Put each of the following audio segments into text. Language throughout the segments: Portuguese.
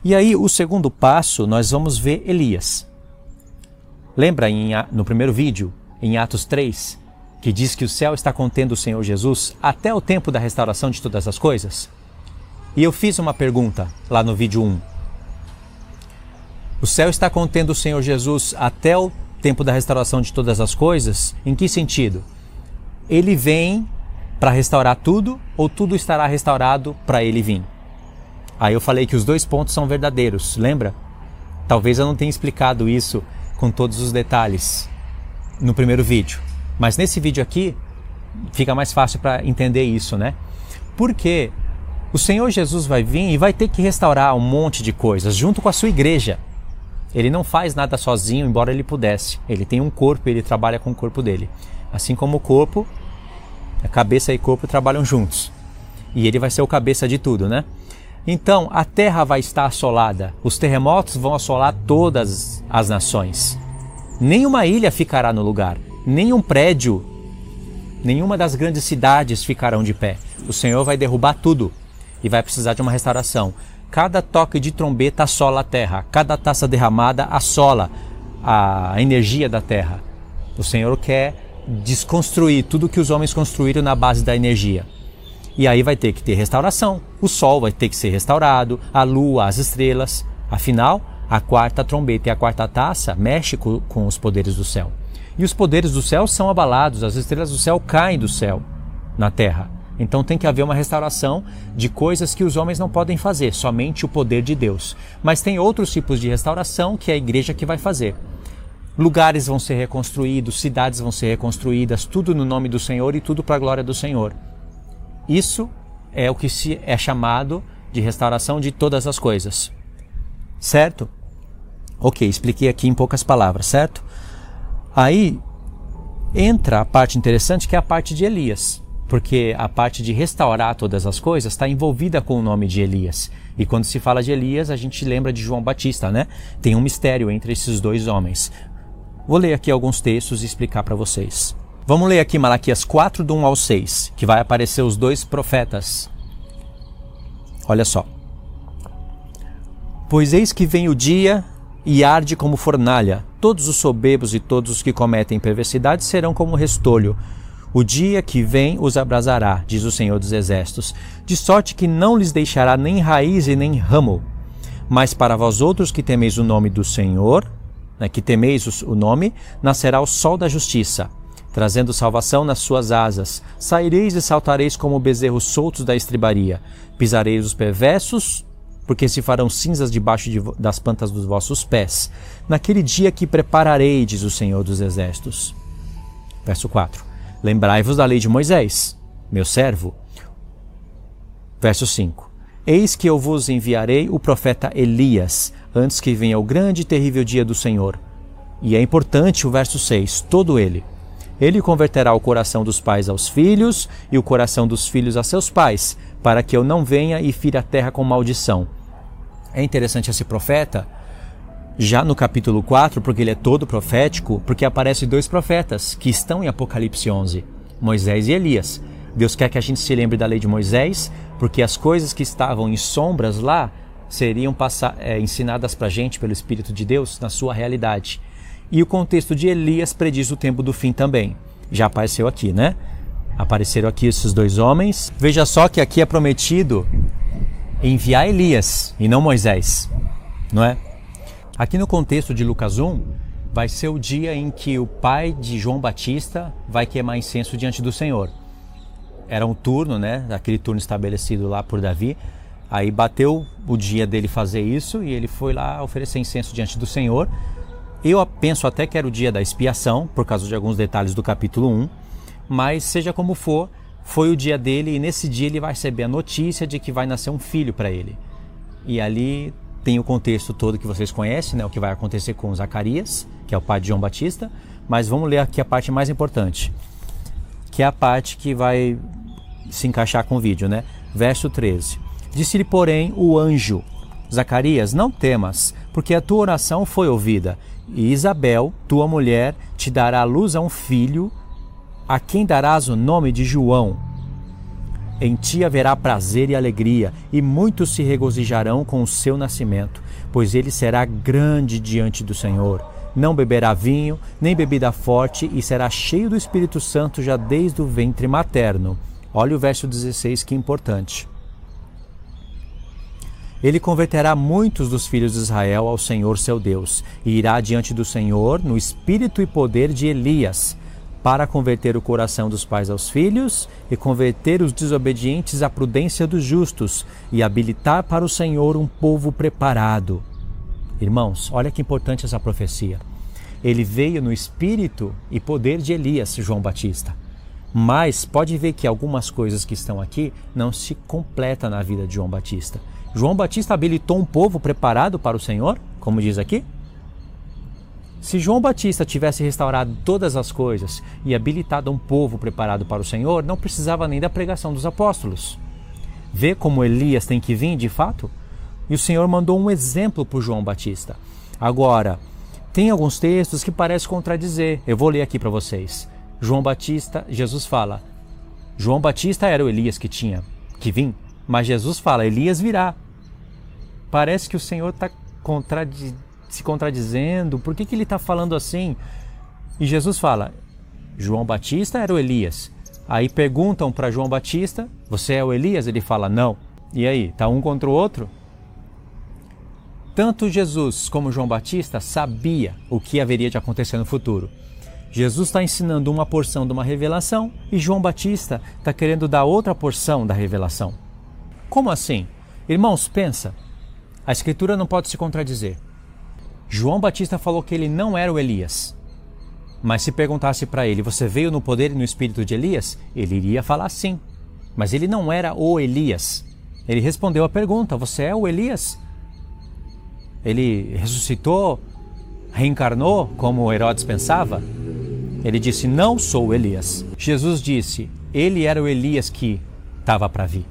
E aí, o segundo passo, nós vamos ver Elias. Lembra no primeiro vídeo, em Atos 3, que diz que o céu está contendo o Senhor Jesus até o tempo da restauração de todas as coisas? E eu fiz uma pergunta lá no vídeo 1. O céu está contendo o Senhor Jesus até o tempo da restauração de todas as coisas? Em que sentido? Ele vem para restaurar tudo ou tudo estará restaurado para ele vir? Aí eu falei que os dois pontos são verdadeiros, lembra? Talvez eu não tenha explicado isso com todos os detalhes no primeiro vídeo. Mas nesse vídeo aqui fica mais fácil para entender isso, né? Porque o Senhor Jesus vai vir e vai ter que restaurar um monte de coisas junto com a sua igreja. Ele não faz nada sozinho, embora ele pudesse. Ele tem um corpo e ele trabalha com o corpo dele. Assim como o corpo, a cabeça e o corpo trabalham juntos. E ele vai ser o cabeça de tudo, né? Então, a terra vai estar assolada. Os terremotos vão assolar todas as nações. Nenhuma ilha ficará no lugar. Nenhum prédio, nenhuma das grandes cidades ficarão de pé. O Senhor vai derrubar tudo e vai precisar de uma restauração. Cada toque de trombeta assola a terra. Cada taça derramada assola a energia da terra. O Senhor quer desconstruir tudo que os homens construíram na base da energia. E aí vai ter que ter restauração. O sol vai ter que ser restaurado, a lua, as estrelas. Afinal, a quarta trombeta e a quarta taça mexe com os poderes do céu. E os poderes do céu são abalados, as estrelas do céu caem do céu na terra. Então tem que haver uma restauração de coisas que os homens não podem fazer, somente o poder de Deus. Mas tem outros tipos de restauração que é a igreja que vai fazer. Lugares vão ser reconstruídos, cidades vão ser reconstruídas, tudo no nome do Senhor e tudo para a glória do Senhor. Isso é o que é chamado de restauração de todas as coisas. Certo? Ok, expliquei aqui em poucas palavras, certo? Aí entra a parte interessante, que é a parte de Elias. Porque a parte de restaurar todas as coisas está envolvida com o nome de Elias. E quando se fala de Elias, a gente lembra de João Batista, né? Tem um mistério entre esses dois homens. Vou ler aqui alguns textos e explicar para vocês. Vamos ler aqui Malaquias 4, do 1 ao 6, que vai aparecer os dois profetas. Olha só. Pois eis que vem o dia e arde como fornalha. Todos os soberbos e todos os que cometem perversidade serão como restolho. O dia que vem os abrasará, diz o Senhor dos Exércitos, de sorte que não lhes deixará nem raiz e nem ramo. Mas para vós outros que temeis o nome do Senhor, que temeis o nome, nascerá o sol da justiça, trazendo salvação nas suas asas. Saireis e saltareis como bezerros soltos da estribaria. Pisareis os perversos, porque se farão cinzas debaixo das plantas dos vossos pés. Naquele dia que prepararei, diz o Senhor dos Exércitos. Verso 4. Lembrai-vos da lei de Moisés, meu servo. Verso 5. Eis que eu vos enviarei o profeta Elias, antes que venha o grande e terrível dia do Senhor. E é importante o verso 6, todo ele. Ele converterá o coração dos pais aos filhos e o coração dos filhos a seus pais, para que eu não venha e fira a terra com maldição. É interessante esse profeta, já no capítulo 4, porque ele é todo profético, porque aparecem dois profetas que estão em Apocalipse 11, Moisés e Elias. Deus quer que a gente se lembre da lei de Moisés, porque as coisas que estavam em sombras lá seriam ensinadas para a gente pelo Espírito de Deus na sua realidade. E o contexto de Elias prediz o tempo do fim também. Já apareceu aqui, né? Apareceram aqui esses dois homens. Veja só que aqui é prometido enviar Elias e não Moisés, não é? Aqui no contexto de Lucas 1, vai ser o dia em que o pai de João Batista vai queimar incenso diante do Senhor. Era um turno, né? Aquele turno estabelecido lá por Davi. Aí bateu o dia dele fazer isso e ele foi lá oferecer incenso diante do Senhor. Eu penso até que era o dia da expiação, por causa de alguns detalhes do capítulo 1. Mas seja como for, foi o dia dele e nesse dia ele vai receber a notícia de que vai nascer um filho para ele. E ali tem o contexto todo que vocês conhecem, né? O que vai acontecer com Zacarias, que é o pai de João Batista. Mas vamos ler aqui a parte mais importante, que é a parte que vai se encaixar com o vídeo, né? Verso 13. Disse-lhe, porém, o anjo: Zacarias, não temas, porque a tua oração foi ouvida, e Isabel, tua mulher, te dará à luz a um filho, a quem darás o nome de João. Em ti haverá prazer e alegria, e muitos se regozijarão com o seu nascimento, pois ele será grande diante do Senhor. Não beberá vinho, nem bebida forte, e será cheio do Espírito Santo já desde o ventre materno. Olha o verso 16, que importante. Ele converterá muitos dos filhos de Israel ao Senhor seu Deus, e irá diante do Senhor no espírito e poder de Elias, para converter o coração dos pais aos filhos e converter os desobedientes à prudência dos justos e habilitar para o Senhor um povo preparado. Irmãos, olha que importante essa profecia. Ele veio no espírito e poder de Elias, João Batista. Mas pode ver que algumas coisas que estão aqui não se completam na vida de João Batista. João Batista habilitou um povo preparado para o Senhor, como diz aqui? Se João Batista tivesse restaurado todas as coisas e habilitado um povo preparado para o Senhor, não precisava nem da pregação dos apóstolos. Vê como Elias tem que vir de fato? E o Senhor mandou um exemplo para João Batista. Agora, tem alguns textos que parecem contradizer. Eu vou ler aqui para vocês. João Batista, Jesus fala, João Batista era o Elias que tinha que vir, mas Jesus fala, Elias virá. Parece que o Senhor está se contradizendo. Por que ele está falando assim? E Jesus fala, João Batista era o Elias. Aí perguntam para João Batista, você é o Elias? Ele fala, não. E aí, está um contra o outro? Tanto Jesus como João Batista sabia o que haveria de acontecer no futuro. Jesus está ensinando uma porção de uma revelação e João Batista está querendo dar outra porção da revelação. Como assim? Irmãos, pensa. A Escritura não pode se contradizer. João Batista falou que ele não era o Elias. Mas se perguntasse para ele, você veio no poder e no espírito de Elias? Ele iria falar sim. Mas ele não era o Elias. Ele respondeu a pergunta, você é o Elias? Ele ressuscitou, reencarnou, como Herodes pensava? Ele disse, não sou o Elias. Jesus disse, ele era o Elias que estava para vir.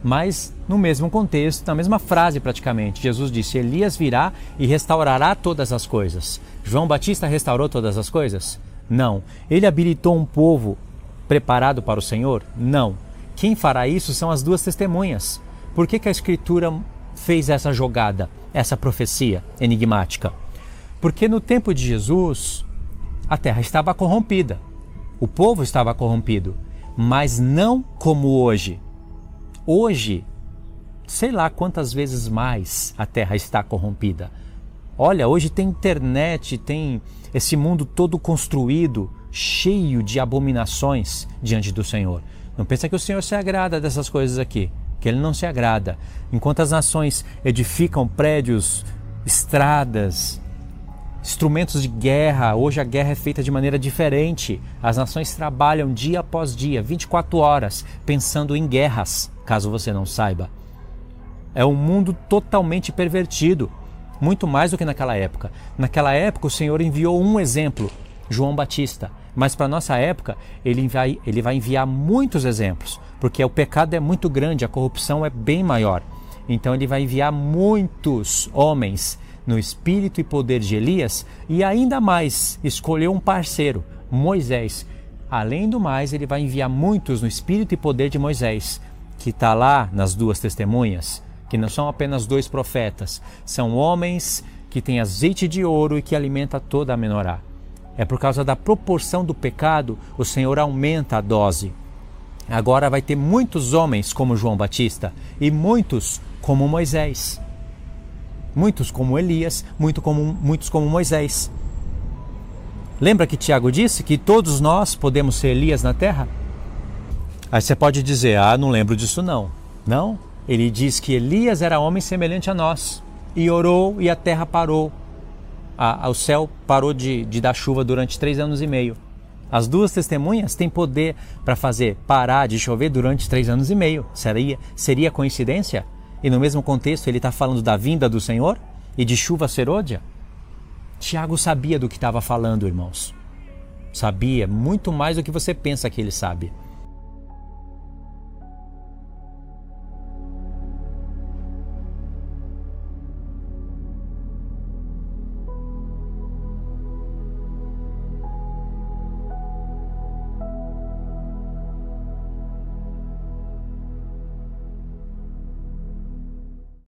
Mas no mesmo contexto, na mesma frase praticamente, Jesus disse, Elias virá e restaurará todas as coisas. João Batista restaurou todas as coisas? Não. Ele habilitou um povo preparado para o Senhor? Não. Quem fará isso são as duas testemunhas. Por que a Escritura fez essa jogada, essa profecia enigmática? Porque no tempo de Jesus, a terra estava corrompida. O povo estava corrompido, mas não como hoje. Hoje, sei lá quantas vezes mais a terra está corrompida. Olha, hoje tem internet, tem esse mundo todo construído, cheio de abominações diante do Senhor. Não pensa que o Senhor se agrada dessas coisas aqui, que Ele não se agrada. Enquanto as nações edificam prédios, estradas, instrumentos de guerra, hoje a guerra é feita de maneira diferente. As nações trabalham dia após dia, 24 horas, pensando em guerras, caso você não saiba. É um mundo totalmente pervertido, muito mais do que naquela época. Naquela época o Senhor enviou um exemplo, João Batista, mas para a nossa época ele vai enviar muitos exemplos, porque o pecado é muito grande, a corrupção é bem maior. Então ele vai enviar muitos homens no espírito e poder de Elias e ainda mais escolheu um parceiro, Moisés. Além do mais, ele vai enviar muitos no espírito e poder de Moisés, que está lá nas duas testemunhas, que não são apenas dois profetas, são homens que têm azeite de ouro e que alimenta toda a menorá. É por causa da proporção do pecado, o Senhor aumenta a dose. Agora vai ter muitos homens como João Batista e muitos como Moisés. Muitos como Elias, muitos como Moisés. Lembra que Tiago disse que todos nós podemos ser Elias na terra? Aí você pode dizer, não lembro disso não. Não, ele diz que Elias era homem semelhante a nós. E orou e a terra parou. O céu parou de dar chuva durante 3 anos e meio. As duas testemunhas têm poder para fazer parar de chover durante 3 anos e meio. Seria coincidência? E no mesmo contexto ele está falando da vinda do Senhor e de chuva serôdia? Tiago sabia do que estava falando, irmãos. Sabia muito mais do que você pensa que ele sabe.